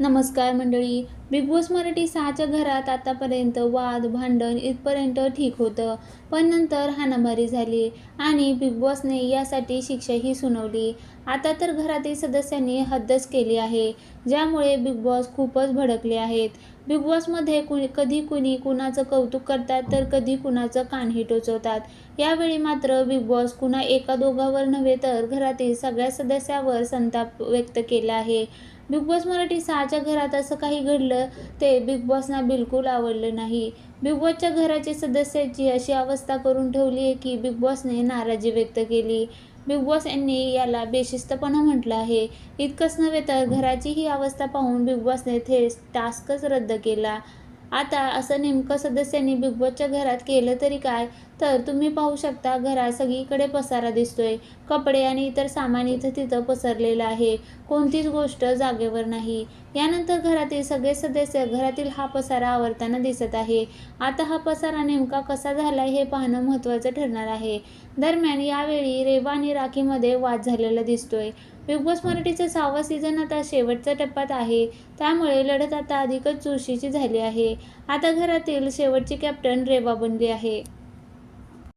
नमस्कार मंडळी. Big boss Marathi 6च्या घरात आतापर्यंत वाद, भांडण इथपर्यंत ठीक होतं. पण नंतर हाणामारी झाली आणि बिग बॉसने यासाठी शिक्षाही सुनावली. आता तर घरातील सदस्यांनी हद्दच केली आहे, ज्यामुळे बिग बॉस खूपच भडकले आहेत. बिग बॉसमध्ये कधी कुणी कुणाचं कौतुक करतात, तर कधी कुणाचं कानही टोचवतात. यावेळी मात्र बिग बॉस कुणा एका दोघांवर नव्हे, तर घरातील सगळ्या सदस्यावर संताप व्यक्त केला आहे. बिग बॉस मराठी 6च्या घरात असं काही घडलं ते बिग बॉसना बिलकुल आवडलं नाही. बिग बॉसच्या घराच्या सदस्यांची अशी अवस्था करून ठेवली आहे की बिग बॉसने नाराजी व्यक्त केली. बिग बॉस यांनी याला बेशिस्तपणा म्हटलं आहे. इतकंच नव्हे तर घराची ही अवस्था पाहून बिग बॉसने थेट टास्कच रद्द केला. आता असं नेमकं सदस्यांनी बिग बॉसच्या घरात केलं तरी काय? तर तुम्ही पाहू शकता, घरात सगळीकडे पसारा दिसतोय. कपडे आणि इतर सामान इथं तिथं पसरलेलं आहे. कोणतीच गोष्ट जागेवर नाही. यानंतर घरातील सगळे सदस्य घरातील हा पसारा आवरताना दिसत आहे. आता हा पसारा नेमका कसा झालाय हे पाहणं महत्त्वाचं ठरणार आहे. दरम्यान यावेळी रेवा आणि राखीमध्ये वाद झालेला दिसतोय. बिग बॉस मराठीचा 6वा सीझन आता शेवटच्या टप्प्यात आहे, त्यामुळे लढत आता अधिकच चुरशीची झाली आहे. आता घरातील शेवटची कॅप्टन रेवा बनली आहे.